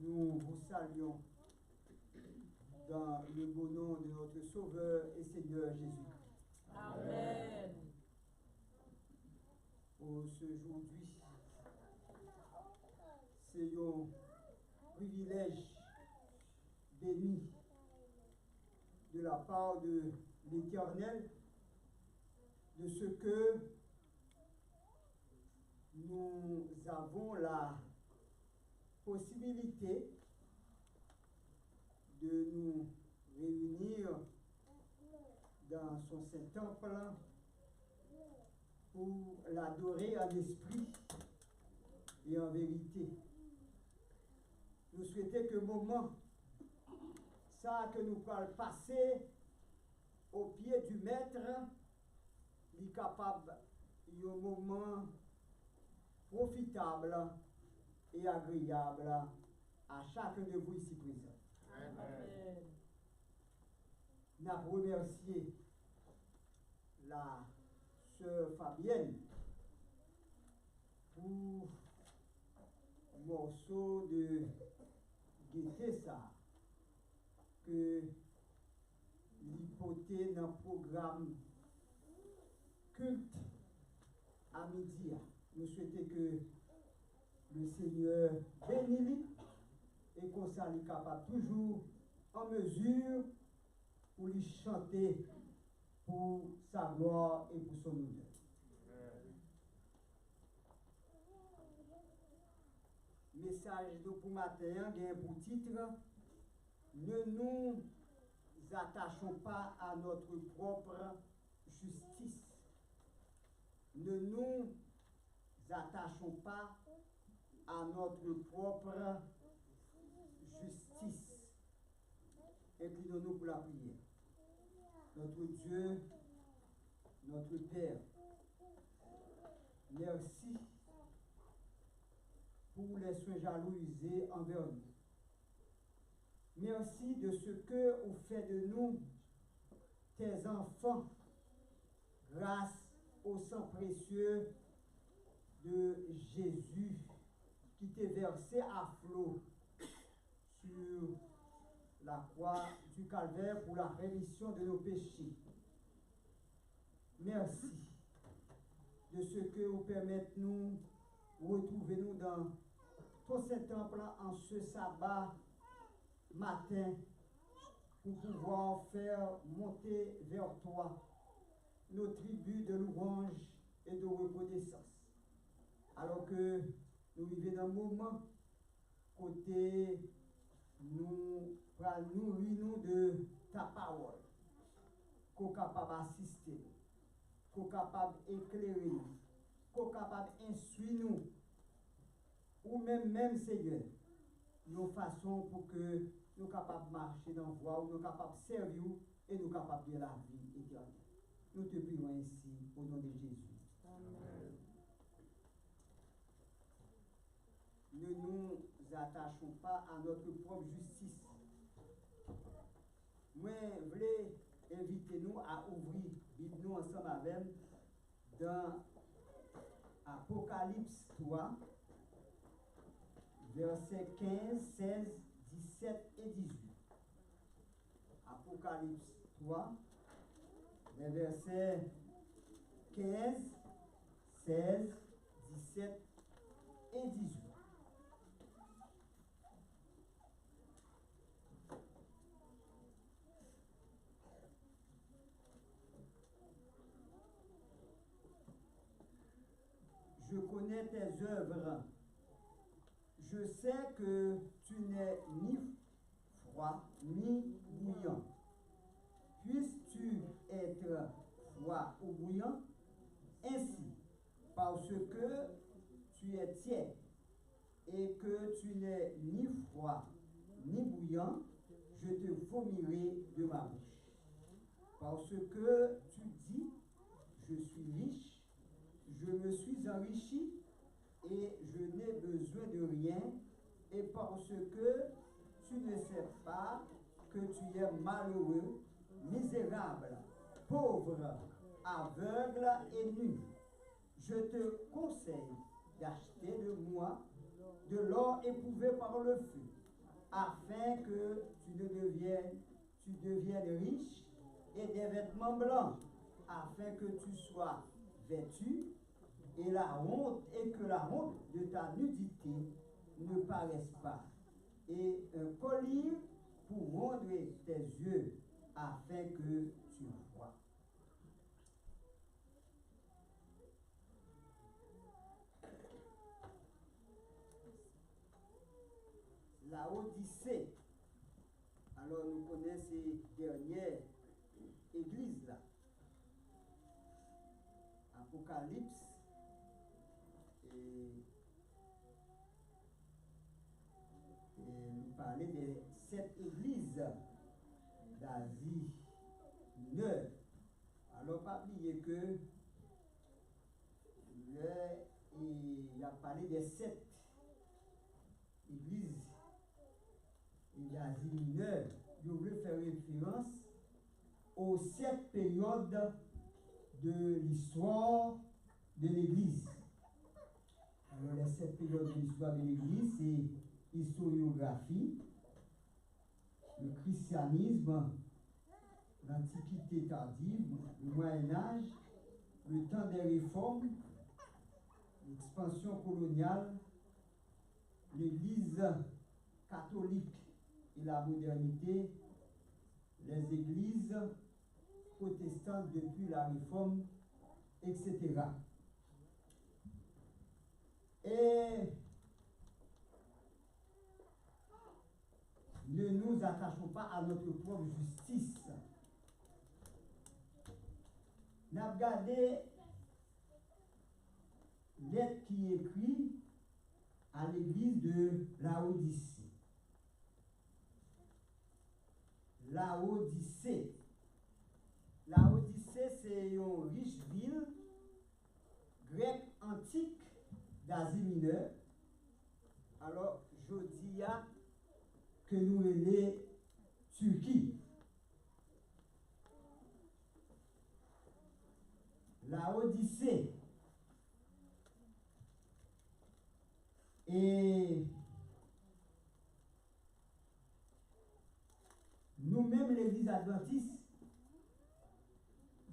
Nous vous saluons dans le beau nom de notre Sauveur et Seigneur Jésus-Christ. Amen. Pour aujourd'hui, c'est un privilège béni de la part de l'Éternel de ce que nous avons la possibilité de nous réunir dans son Saint-Temple pour l'adorer en esprit et en vérité. Nous souhaitons que le moment, ça que nous allons passer au pied du Maître, est capable d'un moment profitable et agréable à chacun de vous ici présents. Amen. Nous remercié la sœur Fabienne pour un morceau de gaieté ça que l'hypothèse dans le programme culte à midi. Nous souhaitons que le Seigneur bénisse et qu'on soit capable toujours en mesure pour lui chanter pour sa gloire et pour son honneur. Message de pour matin, bien pour titre, ne nous attachons pas à notre propre justice. Ne nous attachons pas à notre propre justice. Inclinons-nous pour la prière. Notre Dieu, notre Père, merci pour les soins jalousés envers nous. Merci de ce que vous faites de nous, tes enfants, grâce au sang précieux de Jésus qui t'est versé à flot sur la croix du calvaire pour la rémission de nos péchés. Merci de ce que vous permettez nous retrouver nous dans ton Saint-Temple en ce sabbat matin pour pouvoir faire monter vers toi nos tribus de louange et de reconnaissance. Alors que nous vivons dans un moment côté nous nourrir de ta parole, qu'on est capable d'assister, qu'on est capable d'éclairer, qu'on est capable d'instruire nous, ou même Seigneur, nos façons pour que nous soyons capables de marcher dans la voie, où nous sommes capables de servir et nous sommes capables de la vie éternelle. Nous te prions ainsi au nom de Jésus. Amen. Ne nous attachons pas à notre propre justice. Moi, je voulais inviter nous à ouvrir Bible nous ensemble avec dans Apocalypse 3, versets 15, 16, 17 et 18. Apocalypse 3, les versets 15, 16, 17 et 18. Je connais tes œuvres. Je sais que tu n'es ni froid ni bouillant. Puisses-tu être froid ou bouillant? Ainsi, parce que tu es tiède et que tu n'es ni froid ni bouillant, je te vomirai de ma bouche. Parce que tu dis, je suis riche, je me suis enrichi et je n'ai besoin de rien, et parce que tu ne sais pas que tu es malheureux, misérable, pauvre, aveugle et nu. Je te conseille d'acheter de moi de l'or éprouvé par le feu, afin que tu deviennes riche, et des vêtements blancs, afin que tu sois vêtu, et que la honte de ta nudité ne paraisse pas, et un collier pour rendre tes yeux, afin que tu vois. La Odyssée. Alors nous connaissons ces dernières églises là. Apocalypse et nous parler de 7 églises d'Asie mineure. Alors pas oublier que il a parlé des 7 églises d'Asie mineure. Je voulais faire référence aux 7 périodes de l'histoire de l'Église. Alors les 7 périodes de l'histoire de l'Église, c'est historiographie, le christianisme, l'Antiquité tardive, le Moyen-Âge, le temps des réformes, l'expansion coloniale, l'Église catholique et la modernité, les églises protestantes depuis la réforme, etc. Et ne nous attachons pas à notre propre justice. Nous avons regardé lettre qui est écrite à l'église de Laodicée. Laodicée. Laodicée, c'est une riche ville grecque antique d'Asie mineure. Alors, je dis que nous relèvons Turquie. Laodicée. Et nous-mêmes, l'Église adventiste,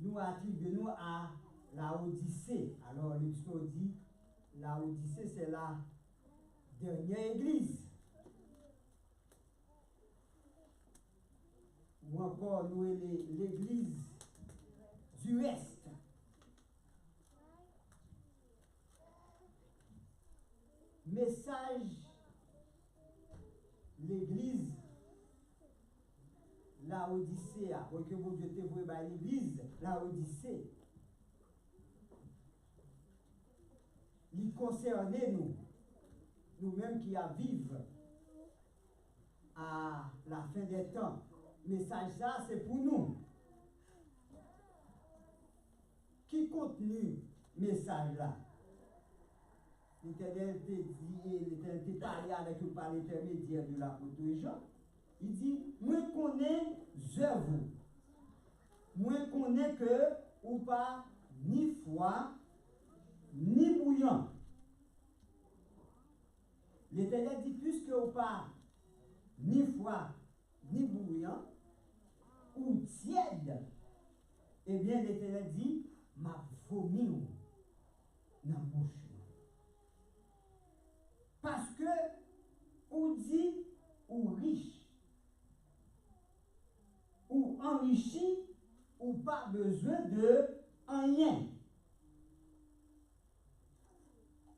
nous attribuons à Laodicée. Alors, l'histoire dit, Laodicée, c'est la dernière Église. Ou encore, nous, l'Église du Est. Message, l'Église, Laodicée, pour que vous jetez vous l'Église, Laodicée. Il concernait nous-mêmes qui vivons à la fin des temps. Message ça, c'est pour nous. Qui contenu message là? L'Éternel te parlé avec nous par l'intermédiaire de l'apôtre Jean. Il dit, moi connais œuvres. Moi connais que ou pas ni froid, ni bouillant. L'Éternel dit, puisque ou pas ni froid, ni bouillant, ou tiède, eh bien l'Éternel dit, m'a vomi dans la bouche. Parce que, ou dit, ou riche, ou enrichi, ou pas besoin de rien.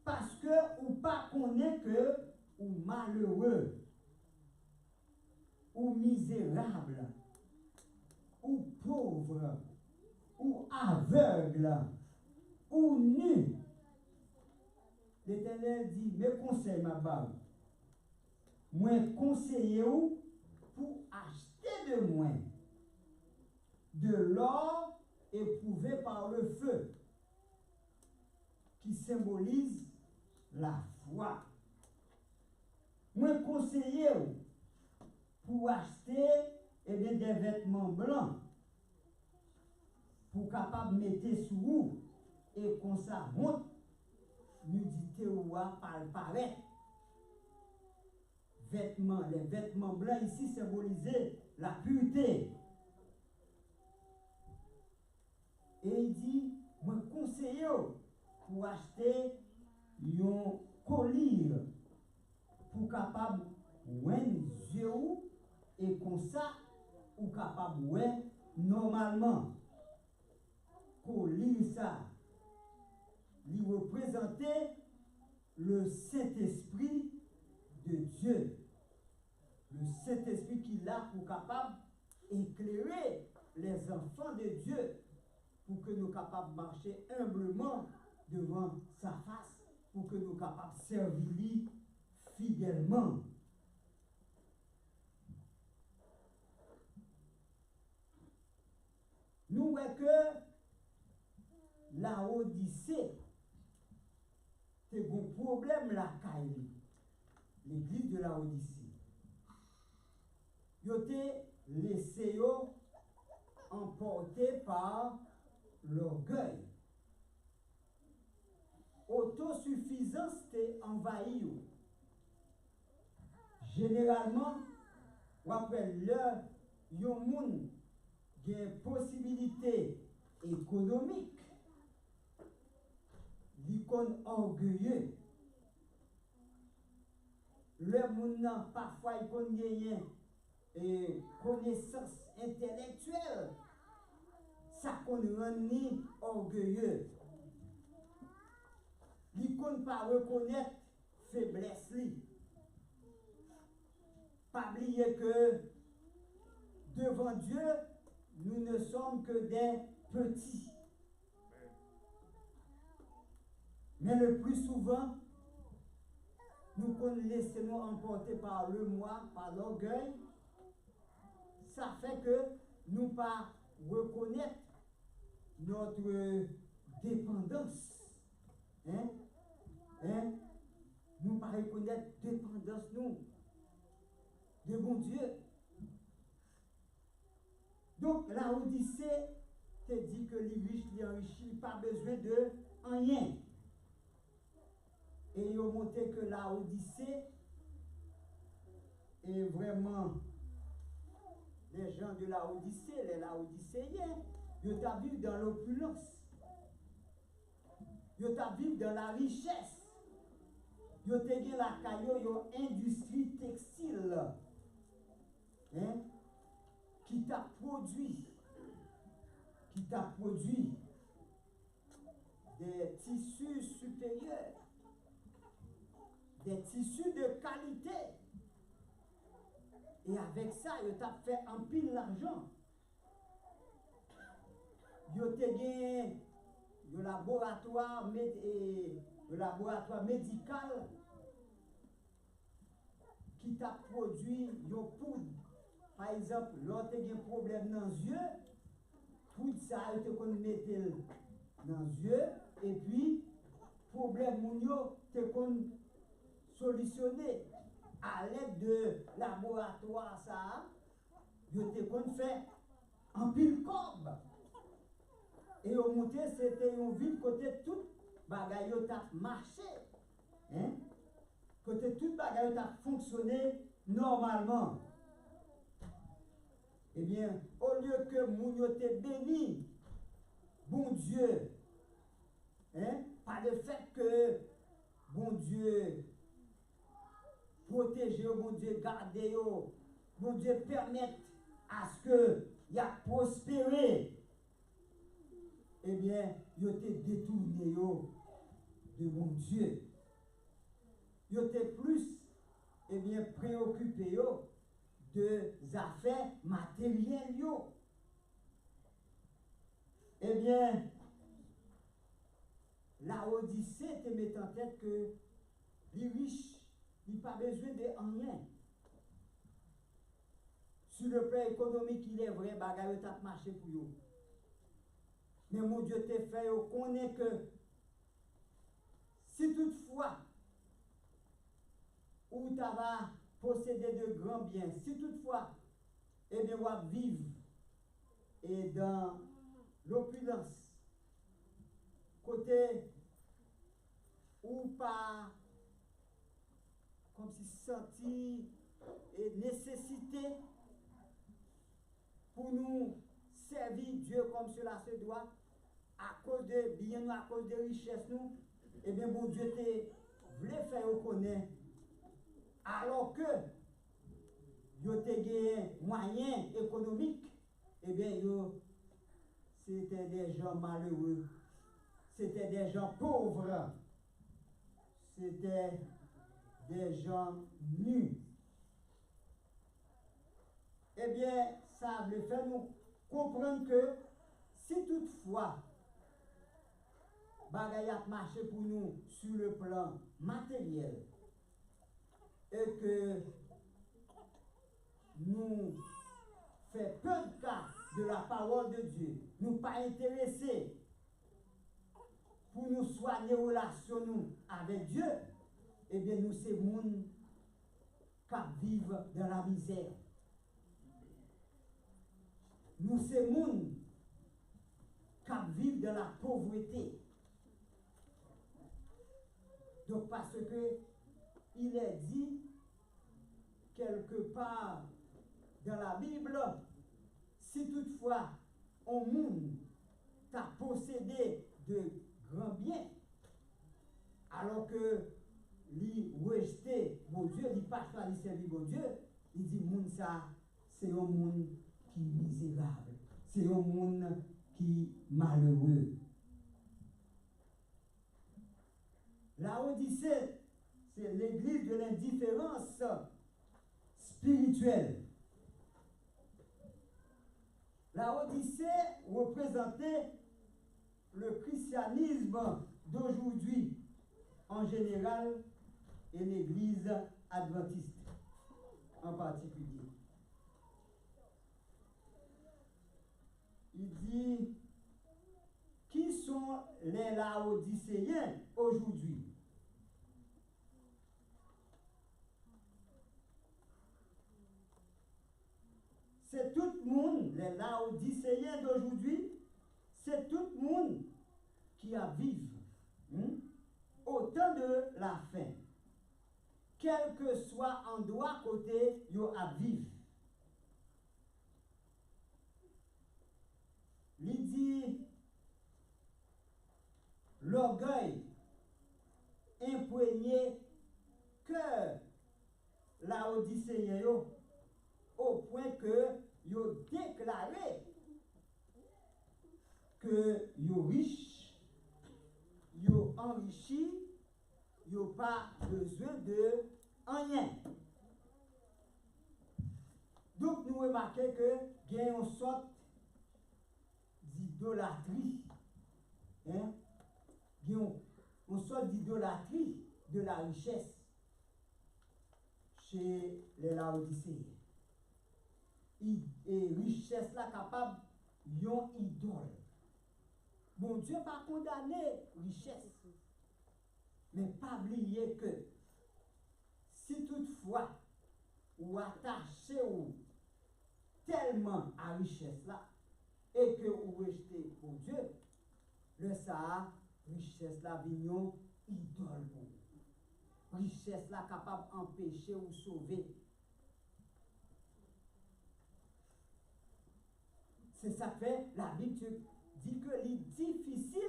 Parce que, ou pas connaît que, ou malheureux, ou misérable, ou pauvre, ou aveugle, ou nu. L'Éternel dit, mes conseils, ma barbe, moi conseiller pour acheter de moi de l'or éprouvé par le feu, qui symbolise la foi. Moi conseiller pour acheter des vêtements blancs, pour capable mettre sous vous, et qu'on ça honte, nudité ou à paraître. vêtements. Les vêtements blancs ici symbolisaient la pureté. Et il dit, moi conseille pour acheter un collier pour capable ouais yeux et comme ça ou capable ouais normalement collier ça lui représenter le Saint-Esprit de Dieu. Le Saint-Esprit qui est là pour capable éclairer les enfants de Dieu pour que nous capables de marcher humblement devant sa face, pour que nous capables de servir fidèlement. Nous voyons que la Odyssée, c'est un problème la caille, l'église de la Odyssée. Ils ont été laissés emportés par l'orgueil. Autosuffisance t'est envahi. Généralement, après l'heure, il y a une possibilité économique. L'icône orgueilleux. Le monde parfois il connaît et connaissance intellectuelle. Ça qu'on rend orgueilleux. L'icône pas reconnaître faiblesse li. Pas oublier que devant Dieu, nous ne sommes que des petits. Mais le plus souvent, nous laissons emporter par le moi, par l'orgueil. Ça fait que nous ne pas reconnaître notre dépendance. Nous ne pas reconnaître dépendance nous de mon Dieu. Donc la Odyssée te dit que les riches, les enrichis, pas besoin de rien. Et ils ont montré que la Odyssée est vraiment les gens de la Odyssée, les Laodicéens, ils vivent dans l'opulence. Ils vivent dans la richesse. Ils ont la caillou, ils industrie textile. Qui t'a produit des tissus supérieurs, des tissus de qualité. Et avec ça, il t'a fait un pile d'argent. Il t'a gagné le laboratoire médical qui t'a produit une poudre. Par exemple, l'autre a un problème dans les yeux, poudre ça, il te mettre dans les yeux, et puis, problème mounio, te solutionner à l'aide de laboratoire ça, je te fait en pile corbe. Et au monté, c'était une ville côté tout bagaille t'a marché. Côté tout bagaille t'a fonctionné normalement. Eh bien, au lieu que Mounio te béni, bon Dieu, pas le fait que bon Dieu protège, bon Dieu garde, bon Dieu permette à ce que il y a prospéré, eh bien, il a détourné de mon Dieu. Il était plus, eh bien, préoccupé de affaires matérielles. Eh bien, la Odyssée te met en tête que les riches n'ont pas besoin de rien. Sur le plan économique, il est vrai, bagaille t'a marché pour eux. Mais mon Dieu te fait connaître que si toutefois, où tu vas posséder de grands biens, si toutefois, eh bien, on va vivre et dans l'opulence, côté ou pas, comme si senti et nécessité pour nous servir Dieu comme cela se doit, à cause de bien nous, à cause de richesse nous, eh bien, bon Dieu te voulait faire reconnaître, alors que yo te gagné moyens économiques, eh bien, c'était des gens malheureux, c'était des gens pauvres, c'était des gens nus. Eh bien, ça veut faire nous comprendre que si toutefois, bagay a marché pour nous sur le plan matériel et que nous faisons peu de cas de la parole de Dieu, nous pas intéressés pour nous soigner relation nous avec Dieu, eh bien nous c'est monde qui vivent dans la misère. Nous c'est monde qui vivent dans la pauvreté. Donc parce que il est dit quelque part dans la Bible, si toutefois un monde t'a possédé de grands biens, alors que lui rejeté mon Dieu, il pas choisi servir mon Dieu, il dit monde ça, c'est un monde qui est misérable, c'est un monde qui est malheureux. La Odyssée, c'est l'église de l'indifférence spirituelle. La Odyssée représentait le christianisme d'aujourd'hui en général et l'église adventiste en particulier. Il dit, qui sont les Laodicéens aujourd'hui? C'est tout le monde, les Laodicéens d'aujourd'hui, c'est tout le monde qui a vécu au temps de la fin. Quel que soit endroit côté, yo a vivre. Il dit, l'orgueil imprégné cœur Laodicéen yo, au point que yo déclaré que yo riche, yo enrichi, yo pas besoin de rien. Donc nous remarquons que il y a une sorte d'idolâtrie. Hein? Il y a une sorte d'idolâtrie de la richesse chez les Laodicéens. Et richesse là capable yon idole. Bon Dieu pas condamné richesse. Mais pas oublier que si toutefois ou attaché ou tellement à richesse là et que vous rejetez pour Dieu, le ça richesse là vignon idole pour vous. Richesse là capable d'empêcher ou sauver. C'est ça que fait la Bible dit que c'est difficile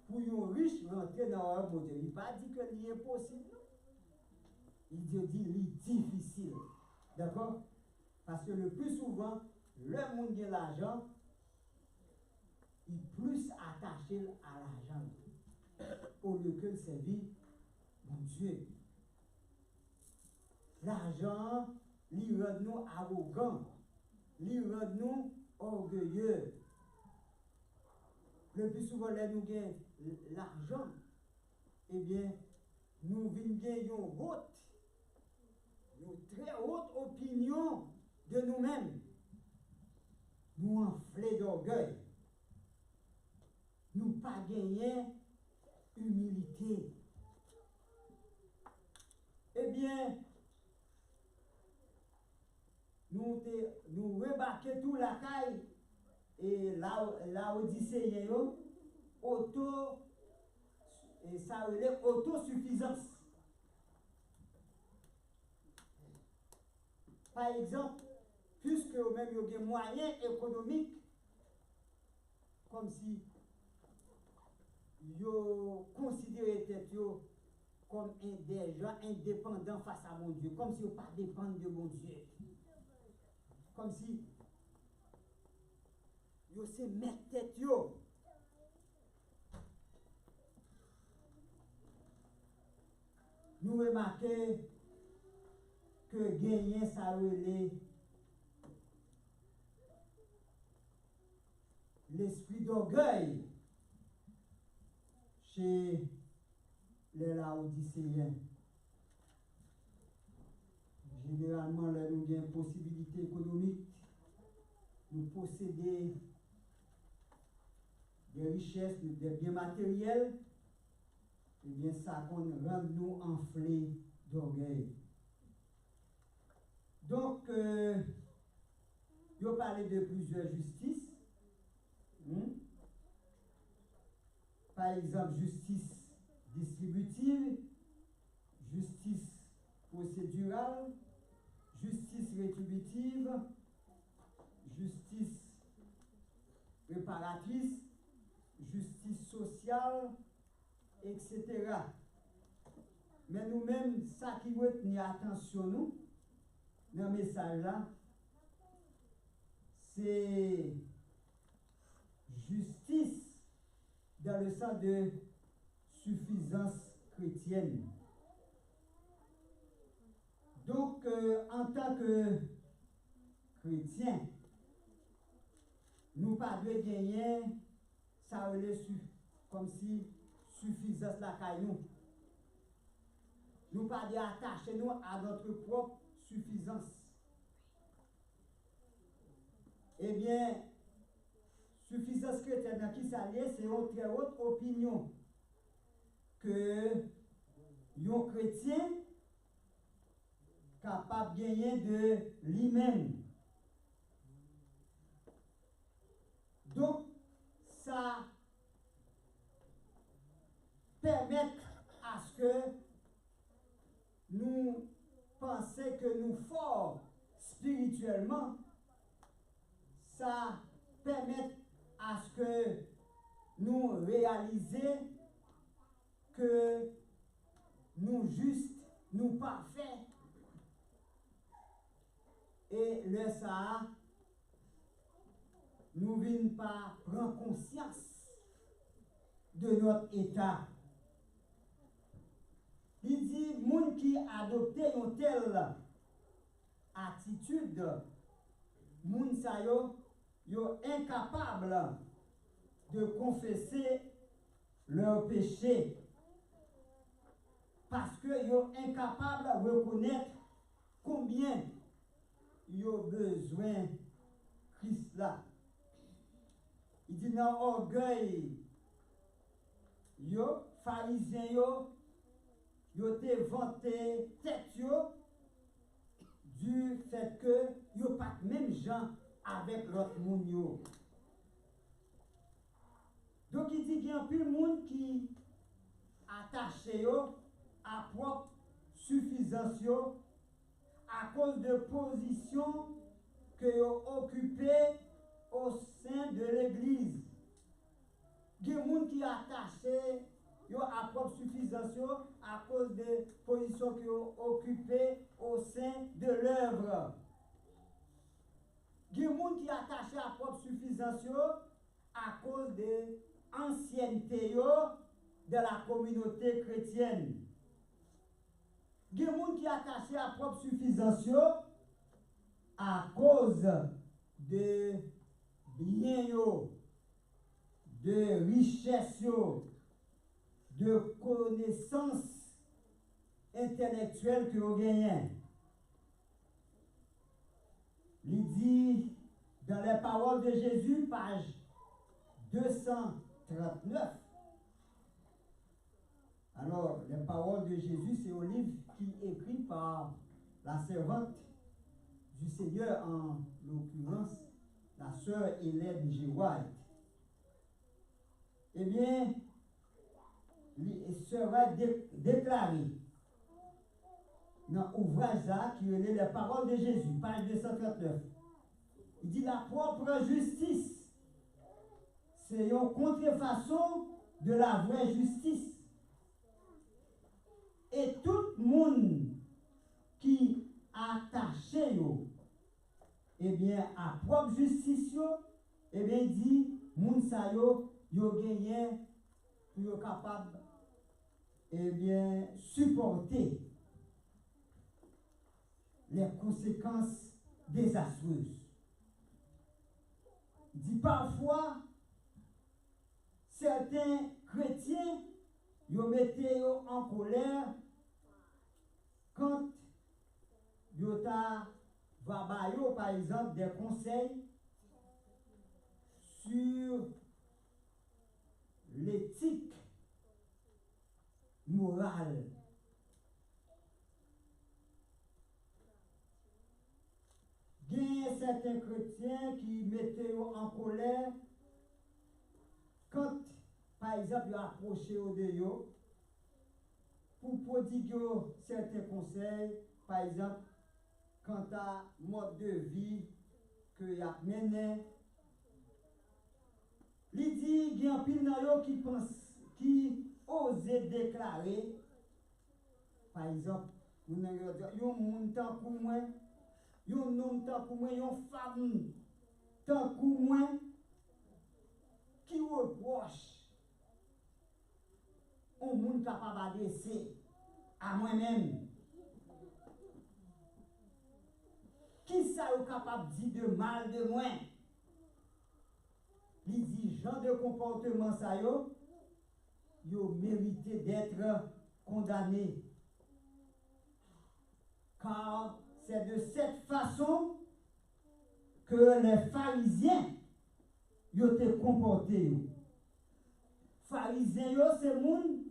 pour un riche rentrer dans un bon Dieu. Il ne pas dit que c'est impossible. Il dit c'est difficile. D'accord? Parce que le plus souvent, le monde qui a l'argent, il est plus attaché à l'argent au lieu que de servir mon Dieu. L'argent, il rend nous arrogants, il rend nous orgueilleux. Le plus souvent, là, nous gagnons l'argent, eh bien, nous gagnons une très haute opinion de nous-mêmes. Nous enflés d'orgueil. Nous pas gagner humilité. Eh bien, nous remarquons tout la caille et la Odyssée et ça relève autosuffisance. Par exemple, puisque même il y a des moyens économiques, comme si yo considéré tête yo comme des gens indépendants face à mon Dieu, comme si yo pas dépendre de mon Dieu. Comme si yo se mettre tête yo. Nous remarquons que gagner ça relève l'esprit d'orgueil chez les Laodicéens. Généralement, là, nous avons une possibilité économique, nous posséder des richesses, des biens matériels, et bien ça qu'on rend nous enflés d'orgueil. Donc, je parlais de plusieurs justices. Par exemple, justice distributive, justice procédurale, justice rétributive, justice réparatrice, justice sociale, etc. Mais nous-mêmes, ça qui doit tenir attention nous, dans le message là, c'est justice dans le sens de suffisance chrétienne. Donc, en tant que chrétien, nous pas de gagner, ça relève comme si suffisance la caillou. Nous pas d'attacher nous à notre propre suffisance. Eh bien, suffisance chrétienne qui s'allie, c'est une très haute opinion que un chrétien capable de gagner de lui-même. Donc, ça permet à ce que nous pensions que nous forts spirituellement, ça permet à ce que nous réalisions que nous justes, nous parfaits, et le ça, nous ne venons pas prendre conscience de notre état. Il dit, moun qui adopté une telle attitude, moun sa yo incapable de confesser leur péché parce que yo incapable de reconnaître combien yo besoin Christ là. Il dit dans orgueil yo pharisiens yo te vanté tête yo du fait que yo pas même gens avec l'autre monde yo. Donc il dit qu'il y a un peu de monde qui attaché yo à propre suffisance yo à cause de position que yo occupé au sein de l'église. Il y a des gens qui attaché à propre suffisance à cause de position qu'ils ont occupée au sein de l'œuvre. Il y a des gens qui attachés à propre suffisance à cause de l'ancienneté de la communauté chrétienne. Il y a des gens qui attachés à propre suffisance à cause de biens, de richesse, de connaissances intellectuelles que vous gagnez. Il dit dans les paroles de Jésus, page 239. Alors, les paroles de Jésus, c'est un livre qui est écrit par la servante du Seigneur, en l'occurrence, la sœur Hélène G. White. Eh bien, il sera déclaré. dans l'ouvrage là qui est les paroles de Jésus, page 239. Il dit la propre justice, c'est une contrefaçon de la vraie justice. Et tout le monde qui attaché eh bien, à propre justice, eh bien, dit, moun sa yo gagné pour yo capable, eh bien, supporter les conséquences désastreuses. Dit parfois, certains chrétiens, yo mettaient en colère quand yo ta va bailler, par exemple, des conseils sur l'éthique morale. Il y a certains chrétiens qui mettaient en colère quand, par exemple, ils approchaient de eux pour prodiguer certains conseils, par exemple, quant à mode de vie que y a mené. Il dit qu'il y a un pile qui pense, qui ose déclarer, par exemple, il y a un monde tant que moi, il y a un homme tant que moi, il y a une femme tant que moi, qui reproche un monde capable d'adresser à moi-même. Qui ça est capable de dire de mal de moi? Il dit, genre de comportement ça yo mérité d'être condamné. Car c'est de cette façon que les pharisiens yo te comporté. Pharisiens yo c'est monde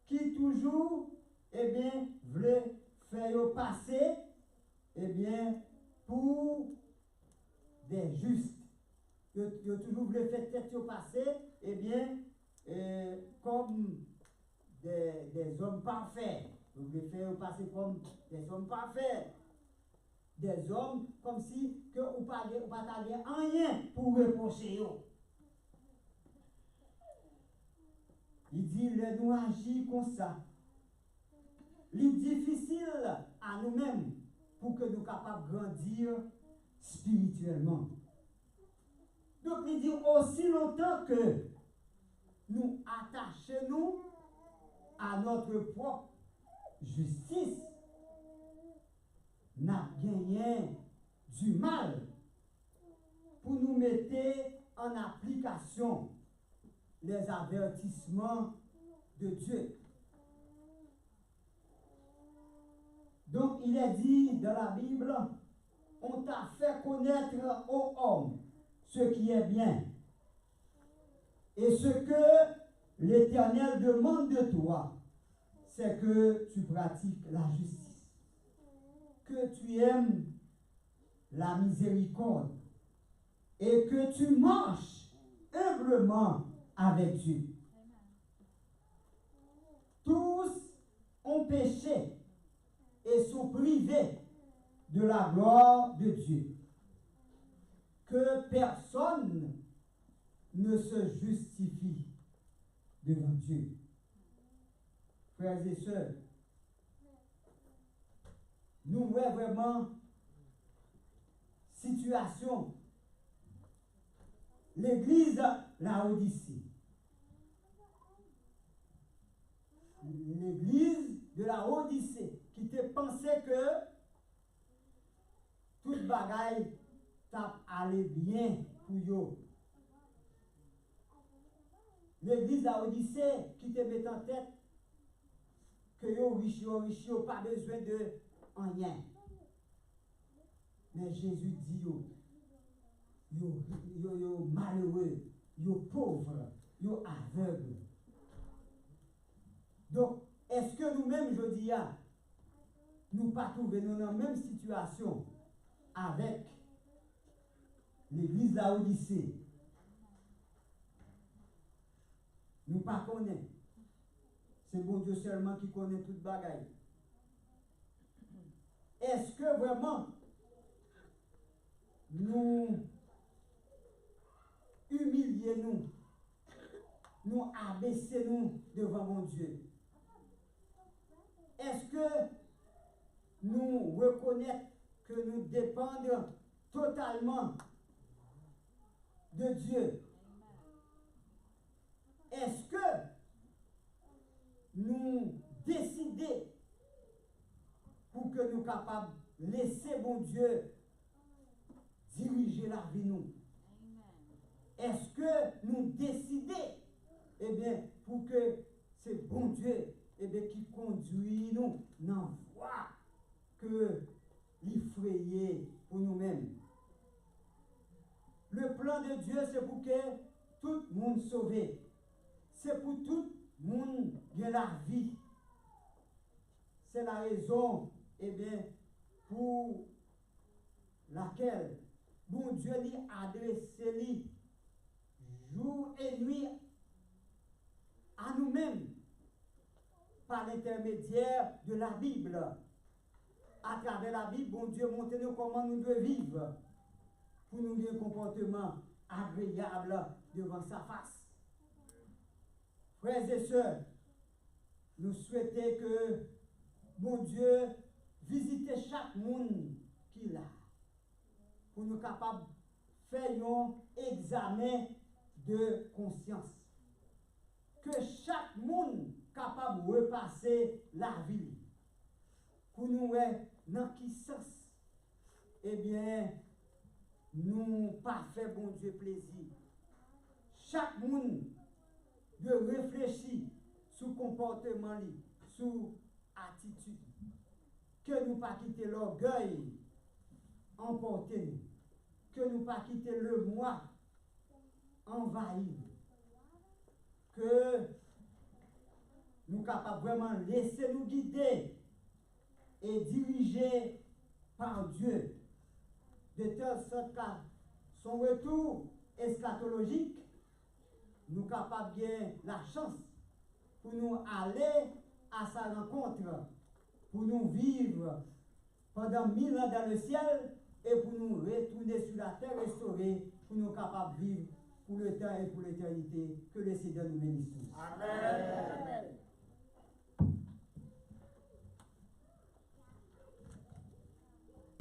qui toujours eh bien veut faire yo passer eh bien pour des justes. Yo toujours voulu faire tête passer eh bien comme des hommes parfaits. Vous voulez faire passer comme des hommes parfaits. Des hommes comme si que vous pas rien pour reprocher eux. Il dit, le nous agir comme ça. Il est difficile à nous-mêmes pour que nous soyons capables de grandir spirituellement. Donc, il dit, aussi longtemps que nous attachons à notre propre justice, nous gagnons du mal pour nous mettre en application les avertissements de Dieu. Donc, il est dit dans la Bible, on t'a fait connaître aux hommes ce qui est bien et ce que l'Éternel demande de toi, c'est que tu pratiques la justice, que tu aimes la miséricorde et que tu marches humblement avec Dieu. Tous ont péché et sont privés de la gloire de Dieu. Que personne ne se justifie devant Dieu. Frères et sœurs, nous voyons vraiment situation. L'église Laodicée. L'église de la Odyssée qui te pensait que toute bagaille t'a allé bien pour eux. L'église de la Odyssée qui te met en tête que yo riche, pas besoin de rien. Mais Jésus dit yo malheureux, yo pauvre, yo aveugle. Donc, est-ce que nous-mêmes, je dis, nous pas trouver nous dans la même situation avec l'église Laodicée? Nous pas connaissons. C'est bon Dieu seulement qui connaît toute bagaille. est-ce que vraiment nous humilions nous abaissons devant mon Dieu? Est-ce que nous reconnaissons que nous dépendons totalement de Dieu? Est-ce que nous décidons pour que nous soyons capables de laisser bon Dieu diriger la vie nous? Est-ce que nous décidons, eh bien, pour que c'est bon Dieu, eh bien, qui conduit nous dans la voie que l'effrayer pour nous-mêmes? Le plan de Dieu, c'est pour que tout le monde sauvé. C'est pour tout le monde de la vie. C'est la raison, eh bien, pour laquelle bon Dieu lui adressé lui jour et nuit à nous-mêmes par l'intermédiaire de la Bible. À travers la Bible, bon Dieu montre nous comment nous devons vivre pour nous avoir un comportement agréable devant sa face. Frères et sœurs, nous souhaitons que bon Dieu visite chaque monde qu'il a pour nous capables de faire un examen de conscience. Que chaque monde capable de repasser la vie pour nous voir dans qui sens, eh bien, nous pas fait bon Dieu plaisir. Chaque monde de réfléchir sur le comportement, sur l'attitude. Que nous pas quitter l'orgueil emporter nous. Que nous pas quitter le moi envahir. Que nous capables vraiment laisser nous guider et diriger par Dieu. De telle sorte qu'à son retour eschatologique, nous capables bien la chance pour nous aller à sa rencontre, pour nous vivre pendant 1000 ans dans le ciel et pour nous retourner sur la terre restaurée, pour nous capables de vivre pour le temps et pour l'éternité. Que le Seigneur nous bénisse tous. Amen.